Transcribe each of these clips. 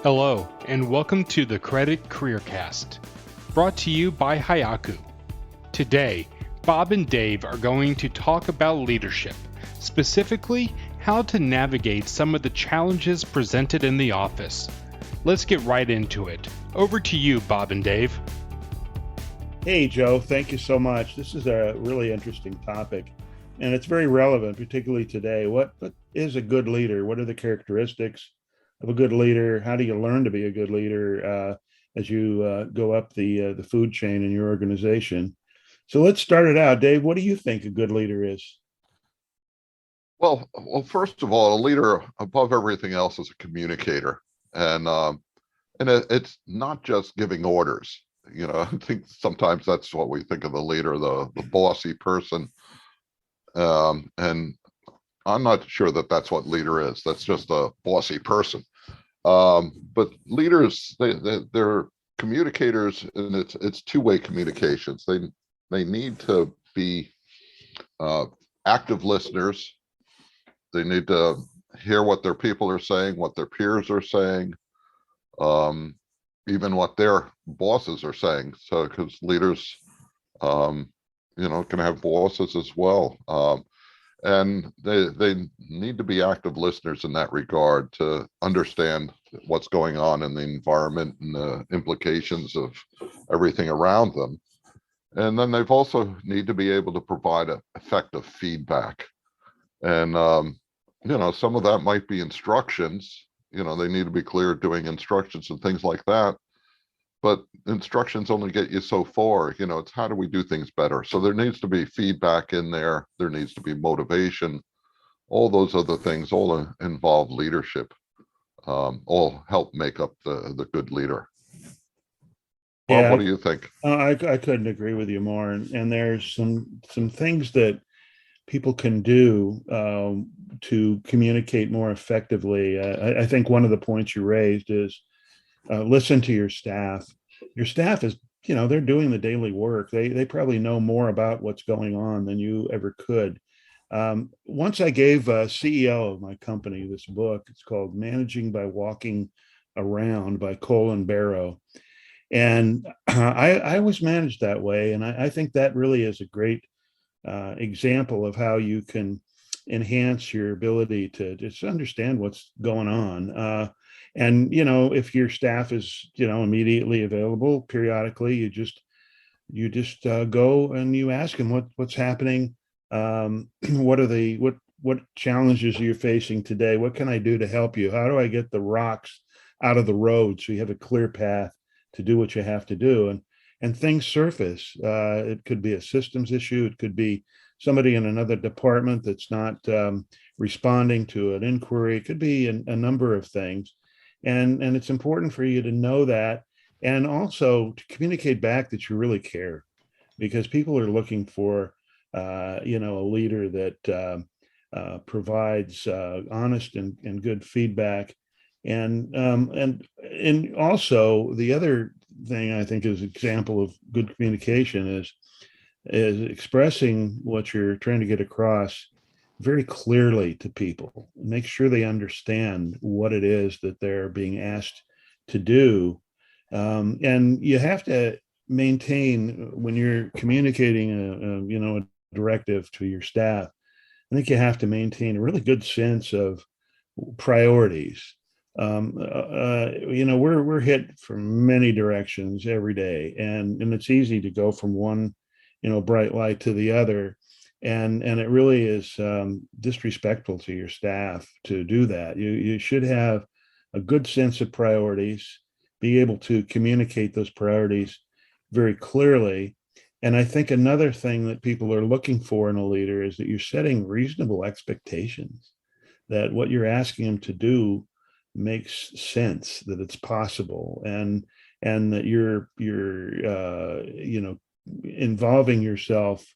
Hello, and welcome to the Credit Careercast, brought to you by Highako. Today, Bob and Dave are going to talk about leadership, specifically how to navigate some of the challenges presented in the office. Let's get right into it. Over to you, Bob and Dave. Hey, Joe, thank you so much. This is a really interesting topic, and it's very relevant, particularly today. What is a good leader? What are the characteristics of a good leader? How do you learn to be a good leader as you go up the food chain in your organization? So let's start it out. Dave, what do you think a good leader is? Well, first of all, a leader above everything else is a communicator, and it's not just giving orders. I think sometimes that's what we think of the leader, the bossy person, and I'm not sure that that's what leader is. That's just a bossy person. But leaders, they're communicators, and it's two-way communications. They need to be active listeners. They need to hear what their people are saying, what their peers are saying, even what their bosses are saying. So, because leaders, can have bosses as well. And they need to be active listeners in that regard to understand what's going on in the environment and the implications of everything around them. And then they've also need to be able to provide effective feedback. And, some of that might be instructions. They need to be clear doing instructions and things like that. But instructions only get you so far. It's how do we do things better? So there needs to be feedback in there. There needs to be motivation. All those other things all involve leadership. All help make up the good leader. Bob, Yeah, what do you think? I couldn't agree with you more. And there's some things that people can do to communicate more effectively. I think one of the points you raised is listen to your staff. Your staff is, they're doing the daily work. They probably know more about what's going on than you ever could. Once I gave a CEO of my company this book. It's called Managing by Walking Around by Colin Barrow. And I was managed that way. And I think that really is a great example of how you can enhance your ability to just understand what's going on. And if your staff is immediately available, periodically you just go and you ask them what's happening. What challenges are you facing today? What can I do to help you? How do I get the rocks out of the road so you have a clear path to do what you have to do? And things surface. It could be a systems issue. It could be somebody in another department that's not responding to an inquiry. It could be a number of things. And it's important for you to know that, and also to communicate back that you really care, because people are looking for, a leader that provides honest and good feedback. And also the other thing I think is an example of good communication is expressing what you're trying to get across very clearly to people. Make sure they understand what it is that they're being asked to do. And you have to maintain, when you're communicating a directive to your staff, I think you have to maintain a really good sense of priorities. We're hit from many directions every day, and it's easy to go from one bright light to the other, and it really is disrespectful to your staff to do that. You should have a good sense of priorities, be able to communicate those priorities very clearly. And I think another thing that people are looking for in a leader is that you're setting reasonable expectations, that what you're asking them to do makes sense, that it's possible, and that you're involving yourself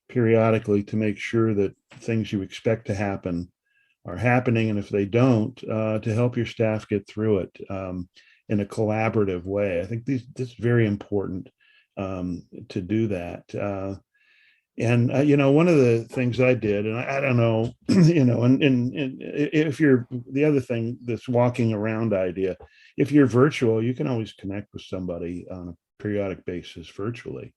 periodically to make sure that things you expect to happen are happening, and if they don't, to help your staff get through it in a collaborative way. I think this is very important to do that. And one of the things I did, and I don't know, and if you're the other thing, this walking around idea, if you're virtual, you can always connect with somebody on a periodic basis virtually.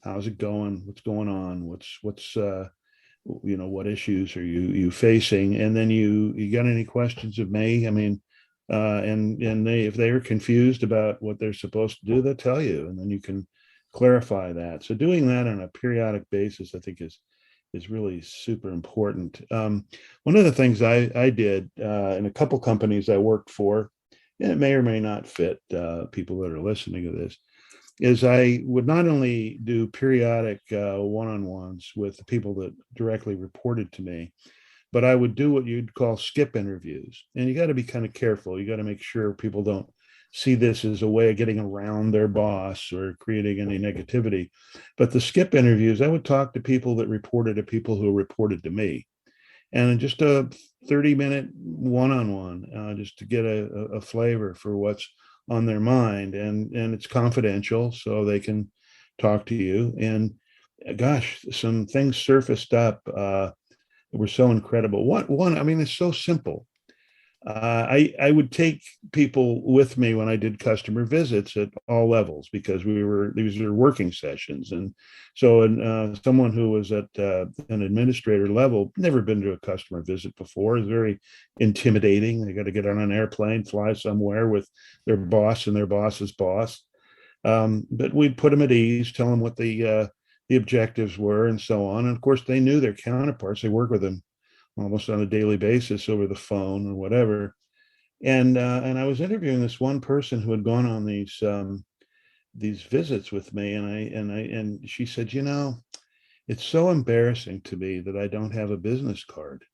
How's it going? What's going on? What's what issues are you facing? And then you got any questions of me? I mean, and they, if they are confused about what they're supposed to do, they'll tell you, and then you can clarify that. So doing that on a periodic basis, I think is really super important. One of the things I did in a couple companies I worked for, and it may or may not fit people that are listening to this, is I would not only do periodic one-on-ones with the people that directly reported to me, but I would do what you'd call skip interviews. And you got to be kind of careful. You got to make sure people don't see this as a way of getting around their boss or creating any negativity. But the skip interviews, I would talk to people that reported to people who reported to me. And just a 30-minute one-on-one, just to get a flavor for what's on their mind. And it's confidential, so they can talk to you. And gosh, some things surfaced up that were so incredible. One, I mean, it's so simple. I would take people with me when I did customer visits at all levels, because these were working sessions. And so someone who was at an administrator level, never been to a customer visit before, is very intimidating. They got to get on an airplane, fly somewhere with their boss and their boss's boss. But we'd put them at ease, tell them what the objectives were and so on. And of course, they knew their counterparts. They work with them almost on a daily basis over the phone or whatever. And I was interviewing this one person who had gone on these visits with me, and she said, it's so embarrassing to me that I don't have a business card.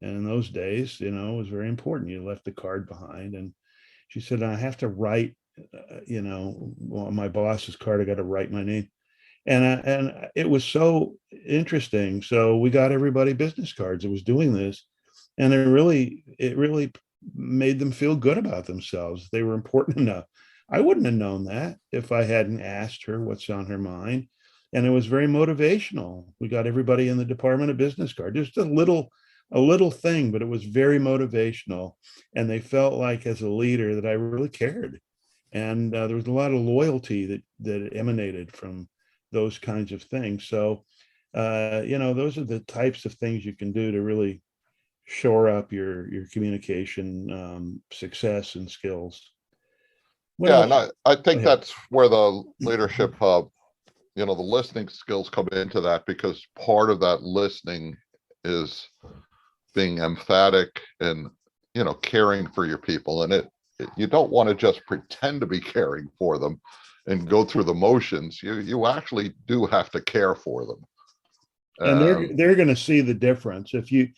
And in those days, it was very important. You left the card behind. And she said, I have to write, on my boss's card, I got to write my name. And it was so interesting. So we got everybody business cards. It was doing this, and it really made them feel good about themselves. They were important enough. I wouldn't have known that if I hadn't asked her what's on her mind. And it was very motivational. We got everybody in the department a business card, just a little thing, but it was very motivational. And they felt like, as a leader, that I really cared. And there was a lot of loyalty that emanated from those kinds of things. So, those are the types of things you can do to really shore up your communication success and skills. Yeah, and I think that's where the leadership, the listening skills come into that, because part of that listening is being emphatic and, caring for your people. And you don't want to just pretend to be caring for them and go through the motions. You actually do have to care for them. And they're going to see the difference. If you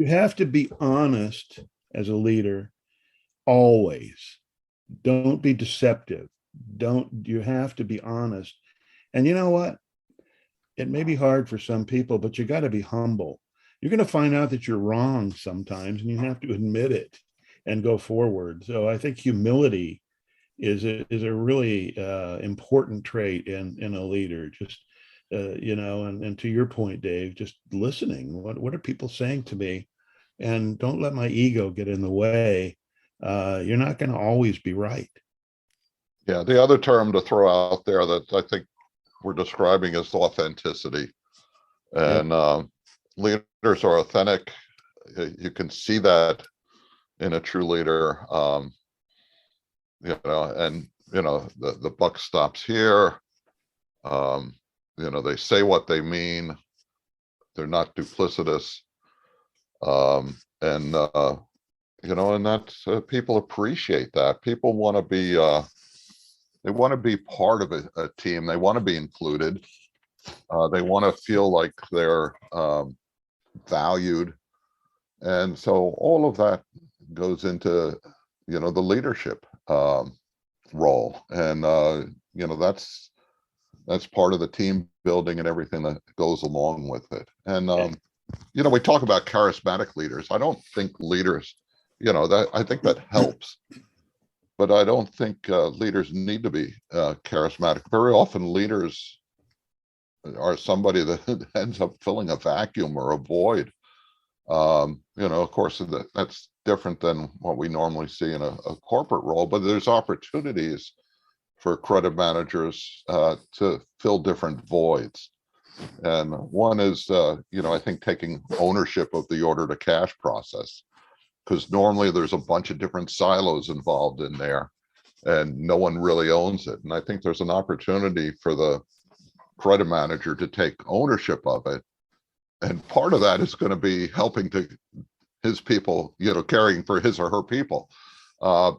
have to be honest as a leader, always. Don't be deceptive. You have to be honest. And you know what? It may be hard for some people, but you got to be humble. You're going to find out that you're wrong sometimes, and you have to admit it and go forward. So I think humility is a really important trait in a leader. Just and to your point, Dave, just listening. What are people saying to me? And don't let my ego get in the way. You're not going to always be right. Yeah, the other term to throw out there that I think we're describing is authenticity. And leaders are authentic. You can see that in a true leader. The buck stops here. They say what they mean. They're not duplicitous. And that's people appreciate that. People want to be they want to be part of a team. They want to be included. They want to feel like they're valued. And so all of that goes into the leadership role. And that's part of the team building and everything that goes along with it. And we talk about charismatic leaders. I don't think leaders, I think that helps, but I don't think leaders need to be charismatic. Very often leaders are somebody that ends up filling a vacuum or a void. Of course, that's different than what we normally see in a corporate role, but there's opportunities for credit managers to fill different voids. And one is, I think taking ownership of the order to cash process, because normally there's a bunch of different silos involved in there and no one really owns it. And I think there's an opportunity for the credit manager to take ownership of it. And part of that is going to be helping to his people, caring for his or her people,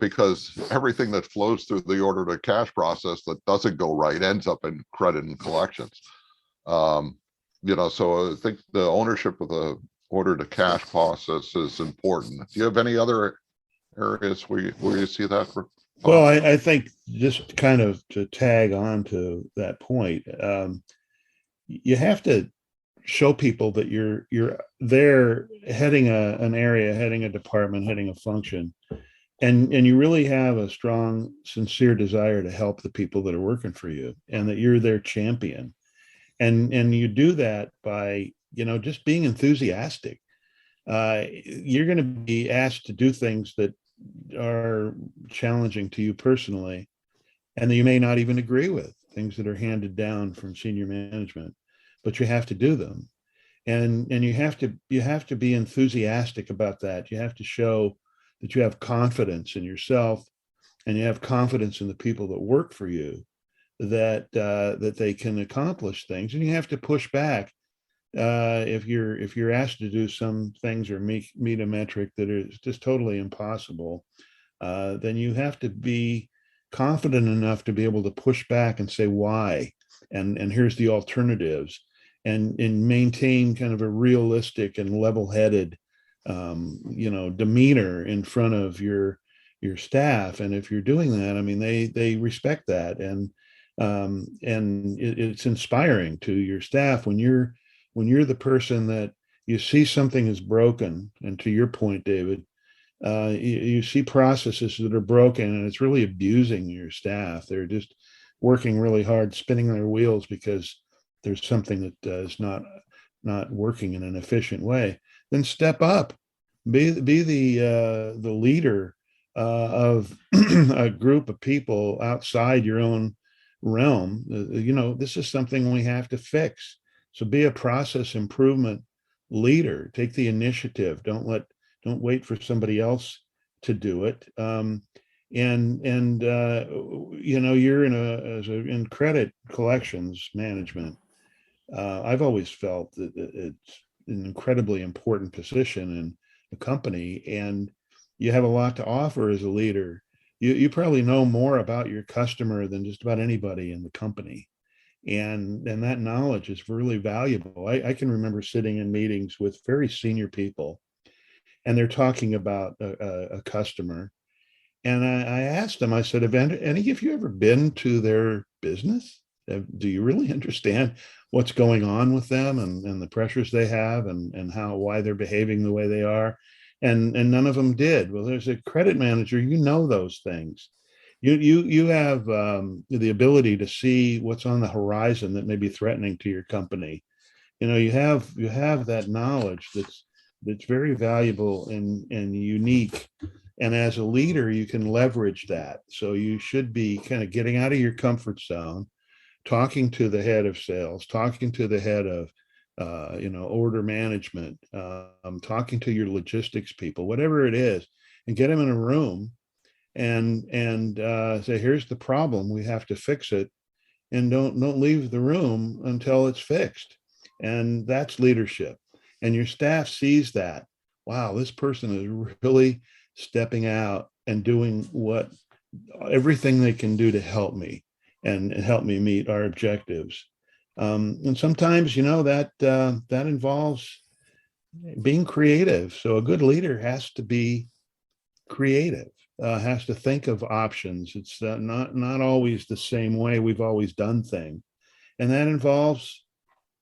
because everything that flows through the order to cash process that doesn't go right ends up in credit and collections. So I think the ownership of the order to cash process is important. Do you have any other areas where you see that? Well, I think just kind of to tag on to that point, you have to show people that you're there heading an area, heading a department, heading a function, and you really have a strong, sincere desire to help the people that are working for you, and that you're their champion. And you do that by just being enthusiastic. You're going to be asked to do things that are challenging to you personally, and that you may not even agree with, things that are handed down from senior management, but you have to do them. And you have to be enthusiastic about that. You have to show that you have confidence in yourself, and you have confidence in the people that work for you, that they can accomplish things. And you have to push back if you're asked to do some things or meet a metric that is just totally impossible. Then you have to be confident enough to be able to push back and say why, and here's the alternatives, and maintain kind of a realistic and level-headed demeanor in front of your staff. And if you're doing that, I mean, they respect that, and it's inspiring to your staff when you're the person that you see something is broken. And to your point, David, you see processes that are broken, and it's really abusing your staff. They're just working really hard, spinning their wheels because there's something that is not working in an efficient way. Then step up, be the leader of a group of people outside your own realm. This is something we have to fix. So be a process improvement leader. Take the initiative. Don't wait for somebody else to do it. You're in credit collections management. I've always felt that it's an incredibly important position in a company, and you have a lot to offer as a leader. You probably know more about your customer than just about anybody in the company. And that knowledge is really valuable. I can remember sitting in meetings with very senior people, and they're talking about a customer. And I asked them, I said, have any of you ever been to their business? Do you really understand what's going on with them, and the pressures they have, and why they're behaving the way they are? And none of them did. Well, there's a credit manager, those things. You have the ability to see what's on the horizon that may be threatening to your company. You have that knowledge that's very valuable and unique. And as a leader, you can leverage that. So you should be kind of getting out of your comfort zone, talking to the head of sales, talking to the head of order management, talking to your logistics people, whatever it is, and get them in a room and say, here's the problem, we have to fix it, and don't leave the room until it's fixed. And that's leadership. And your staff sees that, wow, this person is really stepping out and doing everything they can do to help me and help me meet our objectives. And sometimes, that involves being creative. So a good leader has to be creative, has to think of options. It's not always the same way we've always done things. And that involves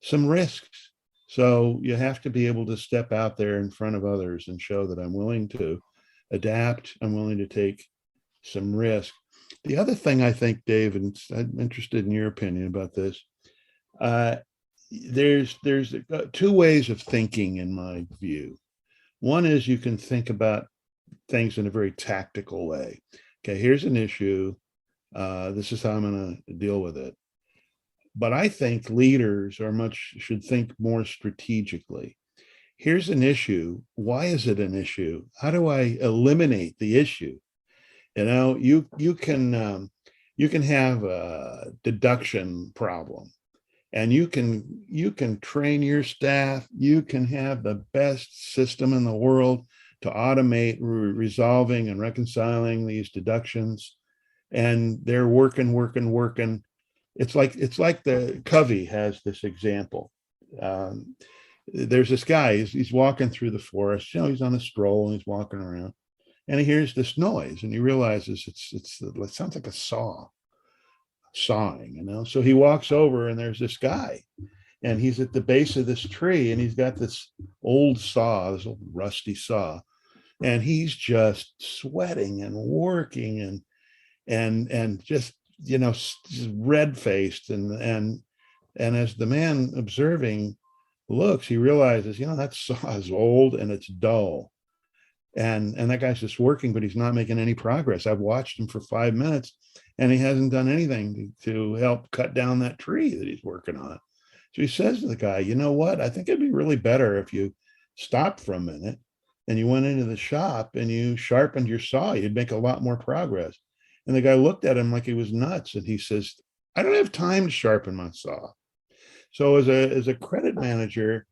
some risks. So you have to be able to step out there in front of others and show that I'm willing to adapt. I'm willing to take some risk. The other thing I think, Dave, and I'm interested in your opinion about this, there's two ways of thinking in my view. One is you can think about things in a very tactical way. Okay, here's an issue. This is how I'm going to deal with it. But I think leaders should think more strategically. Here's an issue. Why is it an issue? How do I eliminate the issue? You can have a deduction problem, and you can train your staff. You can have the best system in the world to automate resolving and reconciling these deductions, and they're working. It's like the Covey has this example. There's this guy. He's walking through the forest. He's on a stroll and he's walking around, and he hears this noise, and he realizes it sounds like a sawing. So he walks over, and there's this guy, and he's at the base of this tree, and he's got this old rusty saw, and he's just sweating and working and just red faced, and as the man observing looks, he realizes that saw is old and it's dull, and that guy's just working, but he's not making any progress. I've watched him for 5 minutes, and he hasn't done anything to help cut down that tree that he's working on. So he says to the guy, you know what? I think it'd be really better if you stopped for a minute and you went into the shop and you sharpened your saw. You'd make a lot more progress. And the guy looked at him like he was nuts, and he says, I don't have time to sharpen my saw. So as a credit manager,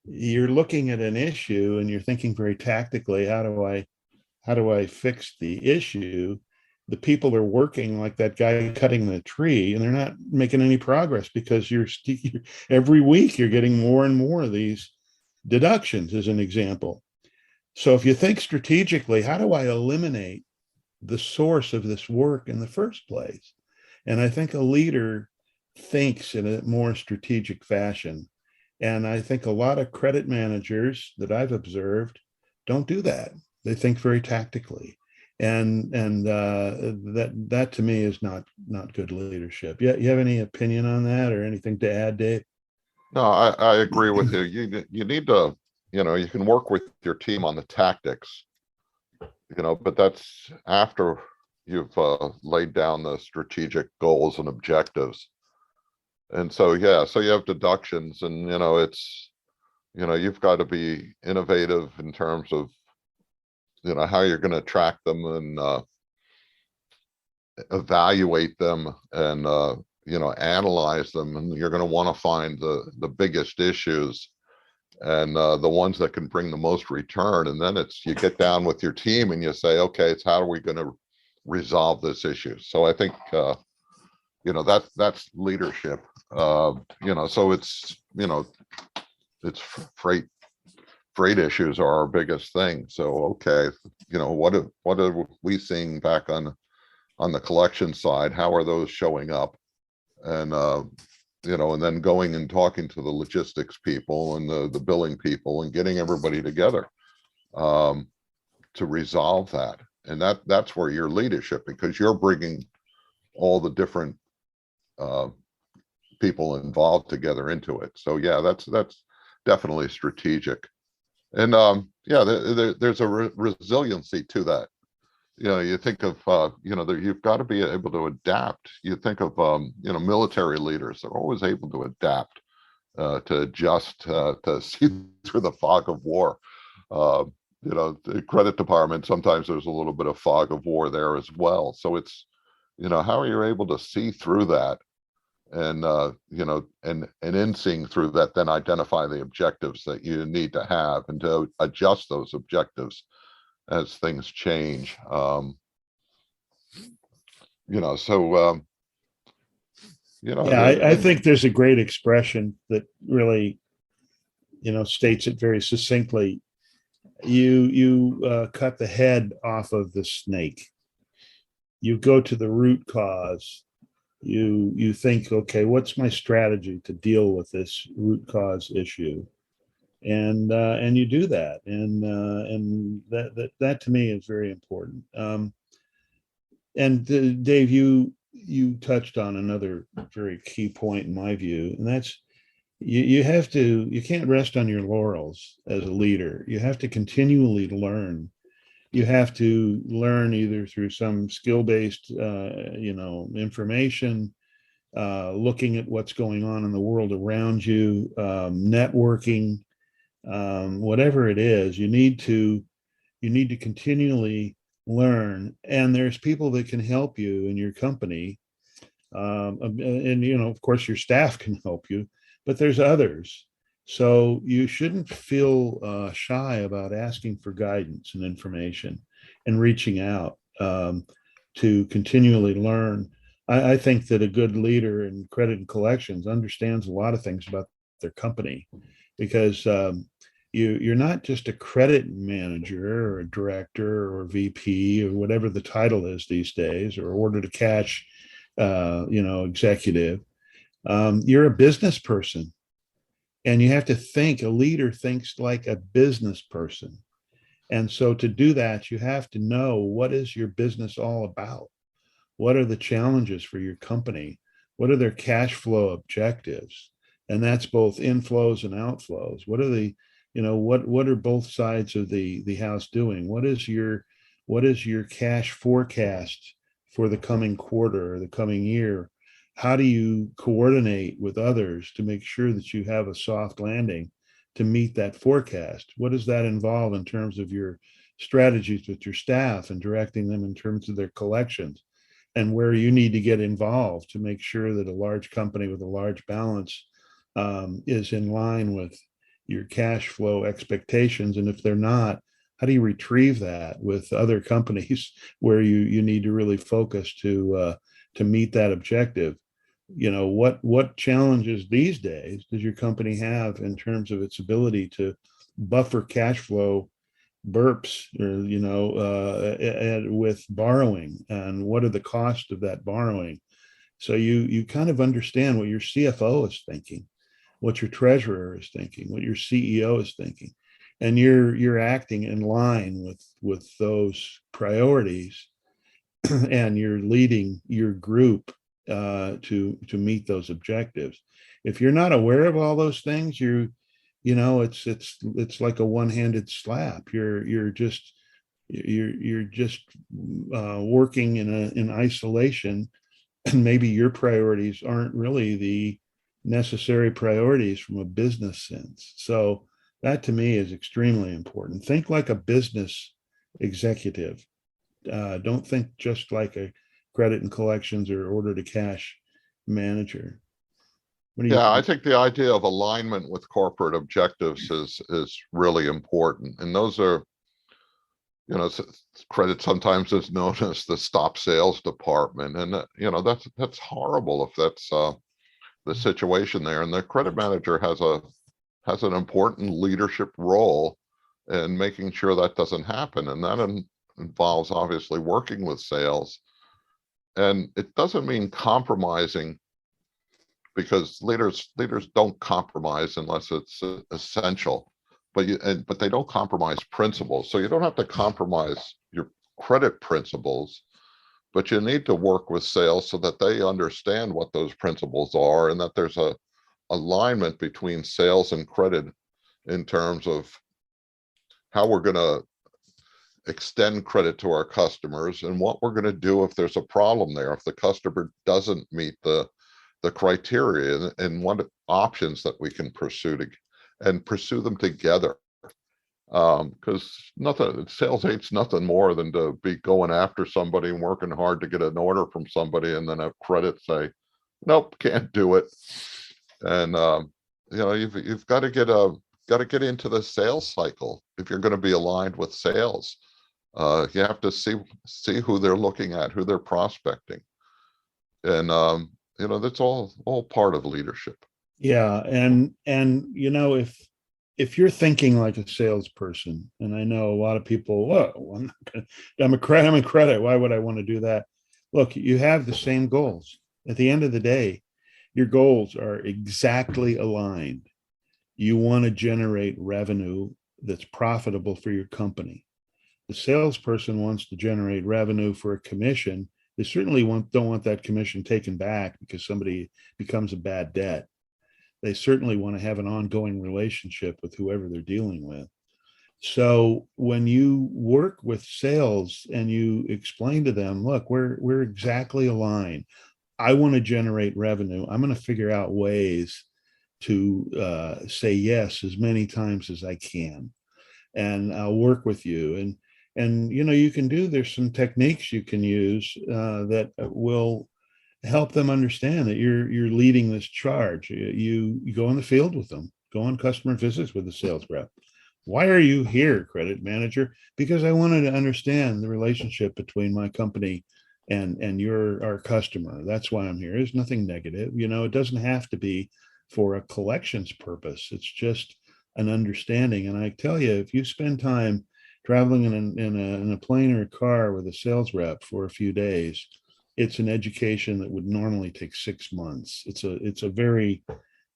you're looking at an issue and you're thinking very tactically, how do I fix the issue? The people are working like that guy cutting the tree, and they're not making any progress because every week you're getting more and more of these deductions, as an example. So if you think strategically, how do I eliminate the source of this work in the first place? And I think a leader thinks in a more strategic fashion. And I think a lot of credit managers that I've observed don't do that. They think very tactically. And that to me is not good leadership. You have any opinion on that or anything to add, Dave? No, I agree with you. You need to, you can work with your team on the tactics, but that's after you've laid down the strategic goals and objectives. And so, so you have deductions, and, you've got to be innovative in terms of, how you're going to track them and evaluate them and, analyze them. And you're going to want to find the biggest issues and the ones that can bring the most return. And then you get down with your team and you say, okay, it's how are we going to resolve this issue? So I think, that's leadership. So it's freight issues are our biggest thing. So, okay, what are we seeing back on the collection side? How are those showing up? And, and then going and talking to the logistics people and the billing people and getting everybody together to resolve that. And that's where your leadership, because you're bringing all the different people involved together into it. So that's definitely strategic. And there's a resiliency to that. You think of you've got to be able to adapt. You think of military leaders, they're always able to adapt, to adjust, to see through the fog of war. The credit department, sometimes there's a little bit of fog of war there as well. So it's, how are you able to see through that? And and in seeing through that, then identify the objectives that you need to have and to adjust those objectives as things change. I think there's a great expression that really states it very succinctly. You cut the head off of the snake. You go to the root cause. You think, okay, what's my strategy to deal with this root cause issue, and you do that, and that to me is very important. And Dave, you touched on another very key point in my view, and that's you can't rest on your laurels as a leader. You have to continually learn. You have to learn either through some skill-based, information, looking at what's going on in the world around you, networking, whatever it is. You need to continually learn, and there's people that can help you in your company, and of course your staff can help you, but there's others. So you shouldn't feel shy about asking for guidance and information and reaching out, to continually learn. I think that a good leader in credit and collections understands a lot of things about their company, because you're not just a credit manager or a director or VP or whatever the title is these days, or order to cash, executive. You're a business person, and you have to think. A leader thinks like a business person, and so to do that, you have to know, what is your business all about? What are the challenges for your company? What are their cash flow objectives? And that's both inflows and outflows. What are the, what are both sides of the house doing? What is your cash forecast for the coming quarter or the coming year? How do you coordinate with others to make sure that you have a soft landing to meet that forecast? What does that involve in terms of your strategies with your staff and directing them in terms of their collections, and where you need to get involved to make sure that a large company with a large balance, is in line with your cash flow expectations? And if they're not, how do you retrieve that with other companies where you need to really focus to meet that objective? What challenges these days does your company have in terms of its ability to buffer cash flow burps, or with borrowing, and what are the costs of that borrowing? So you kind of understand what your CFO is thinking, what your treasurer is thinking, what your CEO is thinking, and you're acting in line with those priorities, and you're leading your group, to meet those objectives. If you're not aware of all those things, it's like a one-handed slap. You're just working in isolation, and maybe your priorities aren't really the necessary priorities from a business sense. So that to me is extremely important. Think like a business executive. Don't think just like a credit and collections or order to cash manager. What do you Yeah, I think? think the idea of alignment with corporate objectives is really important. And those are, credit sometimes is known as the stop sales department. And that's horrible if that's the situation there. And the credit manager has an important leadership role in making sure that doesn't happen. And that involves obviously working with sales. And it doesn't mean compromising, because leaders don't compromise unless it's essential, but they don't compromise principles. So you don't have to compromise your credit principles, but you need to work with sales so that they understand what those principles are, and that there's a alignment between sales and credit in terms of how we're going to extend credit to our customers, and what we're going to do if there's a problem there, if the customer doesn't meet the criteria, and what options that we can and pursue them together. Because sales hates nothing more than to be going after somebody and working hard to get an order from somebody, and then have credit say, nope, can't do it. And you've got to get into the sales cycle if you're going to be aligned with sales. You have to see who they're looking at, who they're prospecting, and that's all part of leadership. Yeah, and if you're thinking like a salesperson, and I know a lot of people, whoa, I'm a credit. Why would I want to do that? Look, you have the same goals. At the end of the day, your goals are exactly aligned. You want to generate revenue that's profitable for your company. The salesperson wants to generate revenue for a commission. They certainly don't want that commission taken back because somebody becomes a bad debt. they certainly want to have an ongoing relationship with whoever they're dealing with. So when you work with sales and you explain to them, look, we're exactly aligned. I want to generate revenue. I'm going to figure out ways to say yes as many times as I can, and I'll work with you. And you can do. There's some techniques you can use that will help them understand that you're leading this charge. You go in the field with them, go on customer visits with the sales rep. Why are you here, credit manager? Because I wanted to understand the relationship between my company and our customer. That's why I'm here. There's nothing negative. It doesn't have to be for a collections purpose. It's just an understanding. And I tell you, if you spend time traveling in a plane or a car with a sales rep for a few days, it's an education that would normally take 6 months. It's a very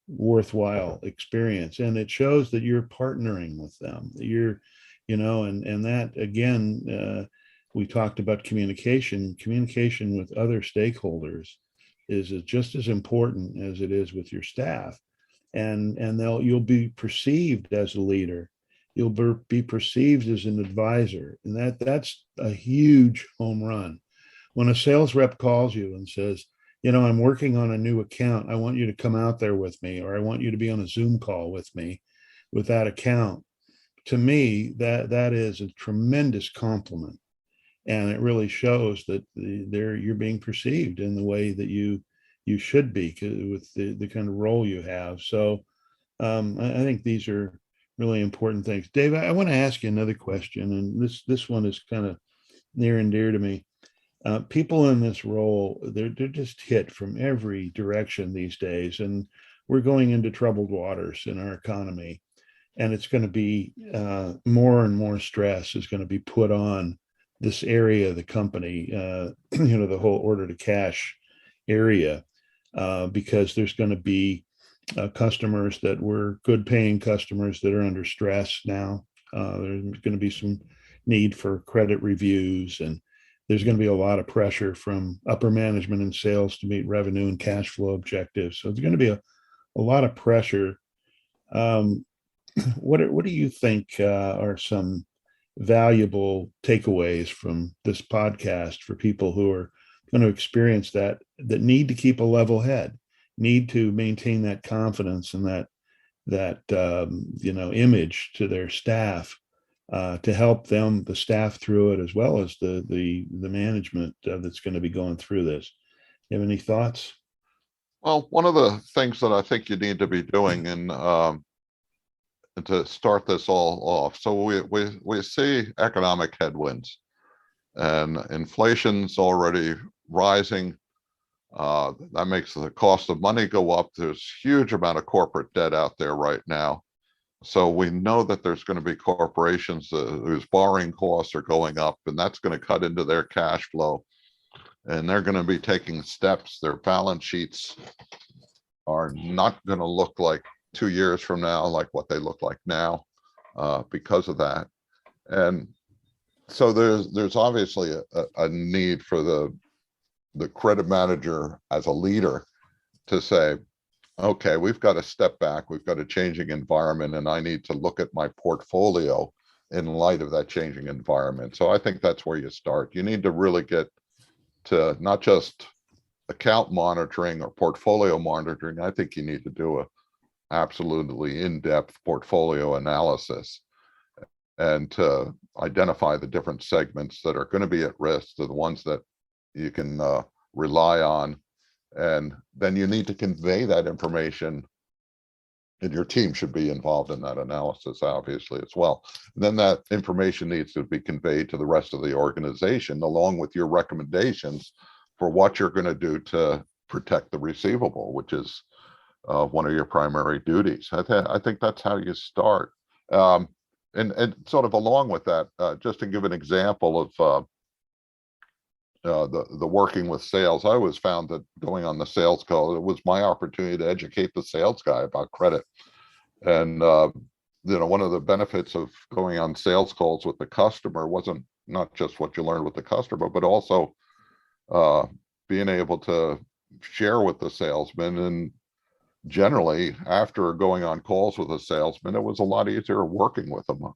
worthwhile experience, and it shows that you're partnering with them, that you're and that again, we talked about communication with other stakeholders is just as important as it is with your staff, and you'll be perceived as a leader, you'll be perceived as an advisor, and that's a huge home run. When a sales rep calls you and says, I'm working on a new account, I want you to come out there with me, or I want you to be on a Zoom call with me with that account. To me, that is a tremendous compliment. And it really shows that you're being perceived in the way that you should be with the kind of role you have. So I think these are really important things. Dave, I want to ask you another question, and this one is kind of near and dear to me. People in this role, they're just hit from every direction these days, and we're going into troubled waters in our economy, and it's going to be more and more stress is going to be put on this area of the company, the whole order to cash area, because there's going to be customers that were good paying customers that are under stress now. There's going to be some need for credit reviews, and there's going to be a lot of pressure from upper management and sales to meet revenue and cash flow objectives. So there's going to be a lot of pressure. What do you think are some valuable takeaways from this podcast for people who are going to experience that need to keep a level head, need to maintain that confidence and that image to their staff, to help the staff through it, as well as the management that's going to be going through this? You have any thoughts? Well, one of the things that I think you need to be doing, and to start this all off, so we see economic headwinds, and inflation's already rising. That makes the cost of money go up. There's huge amount of corporate debt out there right now. So we know that there's going to be corporations whose borrowing costs are going up, and that's going to cut into their cash flow. And they're going to be taking steps. Their balance sheets are not going to look like 2 years from now like what they look like now, because of that. And so there's obviously a need for the credit manager as a leader to say, okay, we've got to step back, we've got a changing environment, and I need to look at my portfolio in light of that changing environment. So I think that's where you start. You need to really get to not just account monitoring or portfolio monitoring. I think you need to do a absolutely in-depth portfolio analysis and to identify the different segments that are going to be at risk, to the ones that you can rely on. And then you need to convey that information, and your team should be involved in that analysis, obviously, as well. And then that information needs to be conveyed to the rest of the organization, along with your recommendations for what you're going to do to protect the receivable, which is one of your primary duties. I think that's how you start. And sort of along with that, just to give an example of the working with sales, I always found that going on the sales call, it was my opportunity to educate the sales guy about credit. And one of the benefits of going on sales calls with the customer wasn't not just what you learned with the customer, but also being able to share with the salesman and generally, after going on calls with a salesman, it was a lot easier working with them.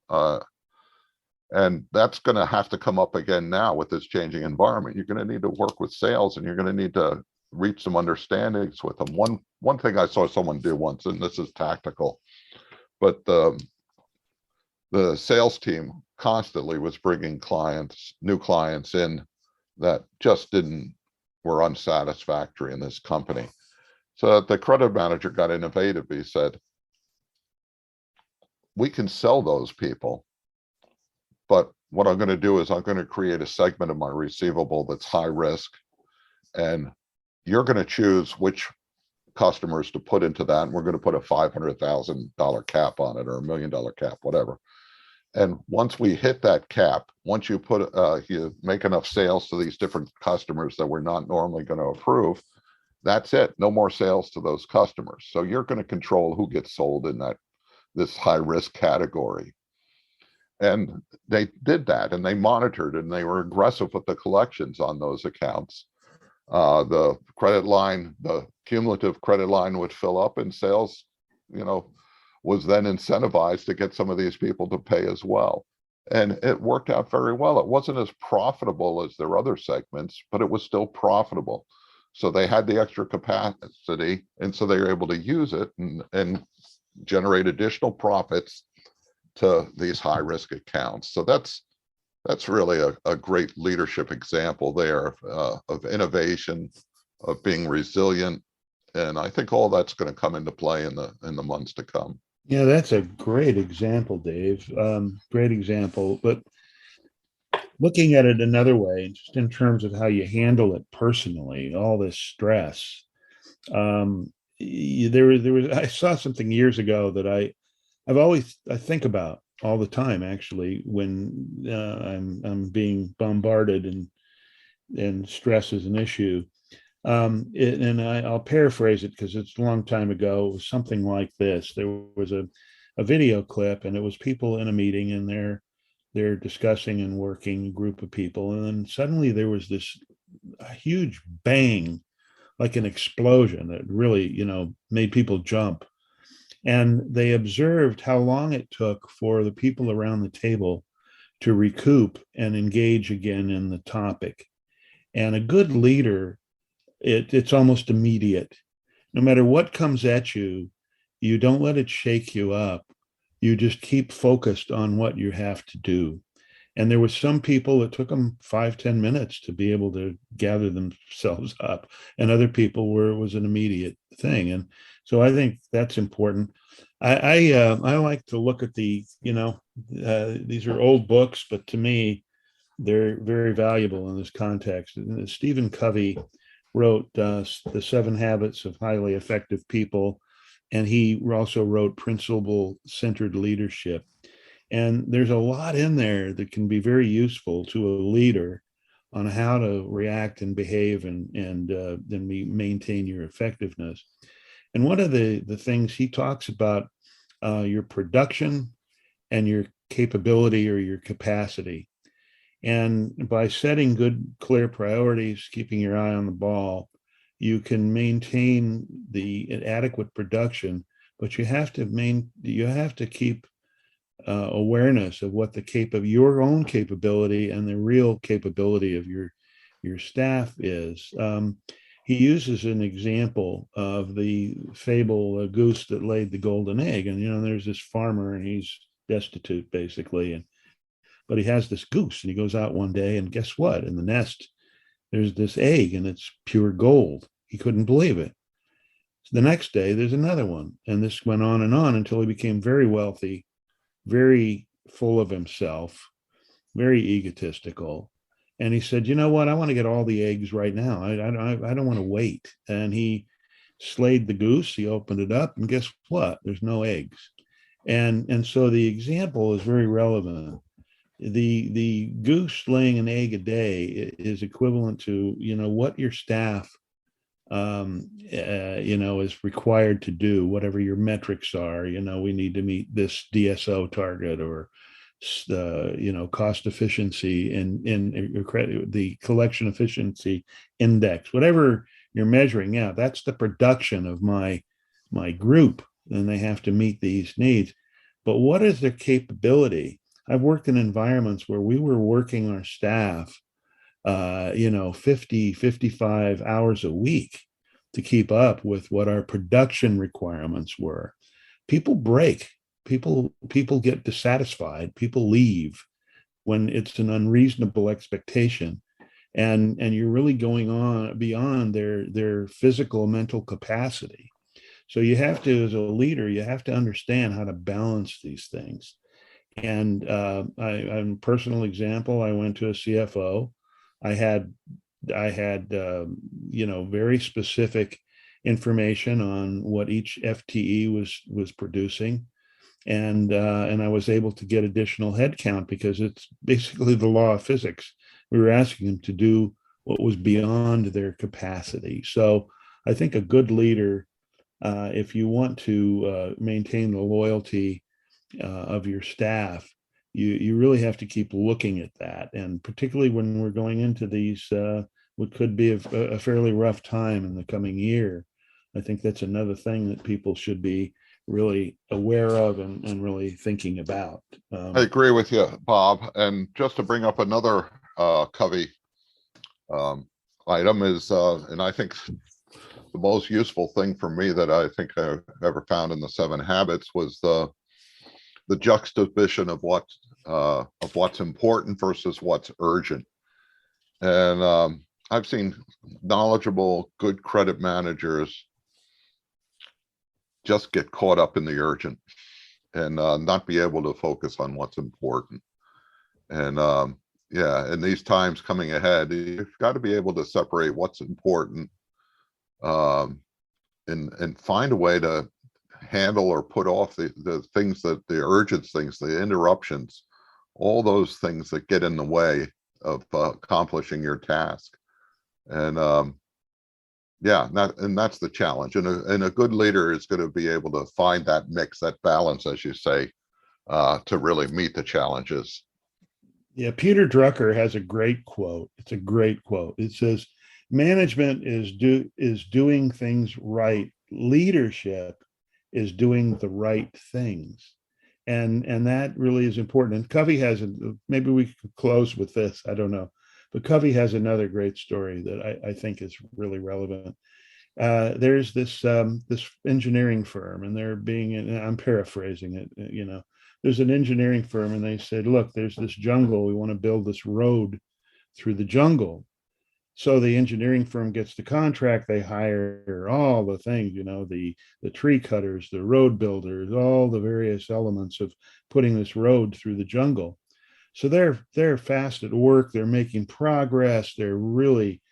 And that's going to have to come up again now with this changing environment. You're going to need to work with sales, and you're going to need to reach some understandings with them. One thing I saw someone do once, and this is tactical, but the sales team constantly was bringing new clients in that just were unsatisfactory in this company. So the credit manager got innovative. He said, we can sell those people, but what I'm going to do is I'm going to create a segment of my receivable that's high risk, and you're going to choose which customers to put into that. And we're going to put a $500,000 cap on it, or $1 million cap, whatever. And once we hit that cap, once you you make enough sales to these different customers that we're not normally going to approve, that's it. No more sales to those customers. So you're going to control who gets sold in this high risk category. And they did that, and they monitored, and they were aggressive with the collections on those accounts. The credit line, the cumulative credit line would fill up, and sales, was then incentivized to get some of these people to pay as well. And it worked out very well. It wasn't as profitable as their other segments, but it was still profitable. So they had the extra capacity, and so they were able to use it and generate additional profits to these high risk accounts. So that's really a great leadership example there of innovation, of being resilient. And I think all that's going to come into play in the months to come. Yeah, that's a great example, Dave. Great example. But looking at it another way, just in terms of how you handle it personally, all this stress. There was I saw something years ago that I think about all the time, actually, when I'm being bombarded and stress is an issue. I'll paraphrase it because it's a long time ago. It was something like this. There was a video clip, and it was people in a meeting, and they're discussing and working, a group of people, and then suddenly there was this huge bang, like an explosion that really, made people jump. And they observed how long it took for the people around the table to recoup and engage again in the topic. And a good leader, it's almost immediate. No matter what comes at you, you don't let it shake you up. You just keep focused on what you have to do. And there were some people, it took them 5-10 minutes to be able to gather themselves up, and other people where it was an immediate thing. And so I think that's important. I like to look at these are old books, but to me, they're very valuable in this context. And Stephen Covey wrote The 7 Habits of Highly Effective People, and he also wrote Principle-Centered Leadership. And there's a lot in there that can be very useful to a leader on how to react and behave and then maintain your effectiveness. And one of the things he talks about, your production and your capability or your capacity. And by setting good, clear priorities, keeping your eye on the ball, you can maintain the adequate production, but you have to keep awareness of what your own capability and the real capability of your staff is. He uses an example of the fable, a goose that laid the golden egg. And, there's this farmer, and he's destitute, basically. But he has this goose, and he goes out one day, and guess what? In the nest, there's this egg, and it's pure gold. He couldn't believe it. So the next day, there's another one. And this went on and on until he became very wealthy, very full of himself, very egotistical. And he said, you know what? I want to get all the eggs right now. I don't want to wait. And he slayed the goose. He opened it up, and guess what? There's no eggs. And so the example is very relevant. The goose laying an egg a day is equivalent to, what your staff, is required to do, whatever your metrics are. We need to meet this DSO target, or cost efficiency and the collection efficiency index, whatever you're measuring. Yeah, that's the production of my my group, and they have to meet these needs. But what is their capability? I've worked in environments where we were working our staff, 50, 55 hours a week to keep up with what our production requirements were. People break. People get dissatisfied. People leave when it's an unreasonable expectation, and you're really going on beyond their physical mental capacity. So you have to, as a leader, you have to understand how to balance these things. And I'm a personal example. I went to a CFO. I had very specific information on what each FTE was producing, and I was able to get additional headcount because it's basically the law of physics. We were asking them to do what was beyond their capacity. So I think a good leader, if you want to maintain the loyalty of your staff, you really have to keep looking at that. And particularly when we're going into these, what could be a fairly rough time in the coming year, I think that's another thing that people should be really aware of and really thinking about. I agree with you, Bob. And just to bring up another Covey item is, and I think the most useful thing for me that I think I've ever found in the 7 Habits was the juxtaposition of what's important versus what's urgent. And I've seen knowledgeable, good credit managers just get caught up in the urgent and not be able to focus on what's important. And in these times coming ahead, you've got to be able to separate what's important and find a way to handle or put off the things the urgent things, the interruptions, all those things that get in the way of accomplishing your task. And that's the challenge. And a good leader is going to be able to find that mix, that balance, as you say, to really meet the challenges. Yeah, Peter Drucker has a great quote. It's a great quote. It says, "Management is doing things right. Leadership is doing the right things." And that really is important. And Covey has maybe we could close with this, I don't know, but Covey has another great story that I think is really relevant. There's this engineering firm, and I'm paraphrasing it, there's an engineering firm, and they said, "Look, there's this jungle. We want to build this road through the jungle." So the engineering firm gets the contract. They hire all the things, the tree cutters, the road builders, all the various elements of putting this road through the jungle. So they're fast at work. They're making progress. They're really,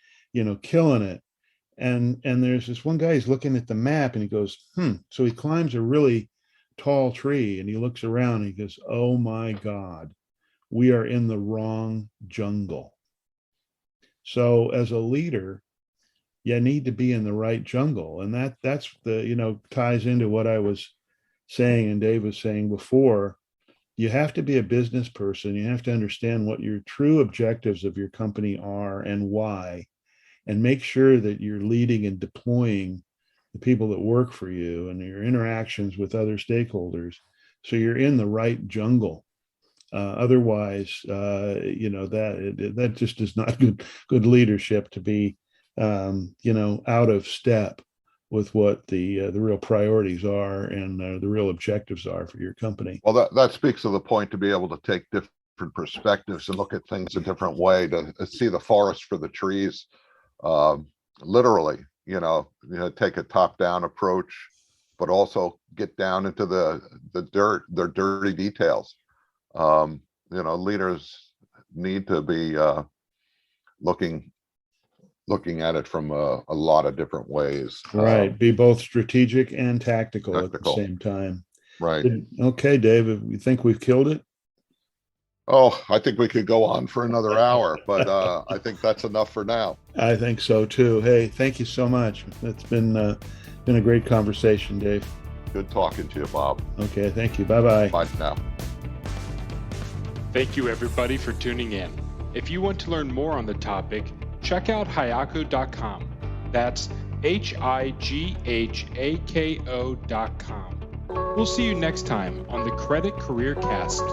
killing it. And there's this one guy, he's looking at the map, and he goes, So he climbs a really tall tree, and he looks around, and he goes, "Oh my God, we are in the wrong jungle." So as a leader, you need to be in the right jungle. And that's ties into what I was saying and Dave was saying before. You have to be a business person. You have to understand what your true objectives of your company are and why, and make sure that you're leading and deploying the people that work for you and your interactions with other stakeholders, so you're in the right jungle. Otherwise, that just is not good leadership, to be, out of step with what the real priorities are and the real objectives are for your company. Well, that speaks to the point, to be able to take different perspectives and look at things a different way, to see the forest for the trees, literally. Take a top-down approach, but also get down into the dirty details. Leaders need to be looking at it from a lot of different ways. Right. Be both strategic and tactical at the same time. Right. Okay, Dave, you think we've killed it? Oh, I think we could go on for another hour, but I think that's enough for now. I think so too. Hey, thank you so much. It's been a great conversation, Dave. Good talking to you, Bob. Okay, thank you. Bye-bye. Bye now. Thank you, everybody, for tuning in. If you want to learn more on the topic, check out Highako.com. That's HIGHAKO.com. We'll see you next time on the Credit Career Cast.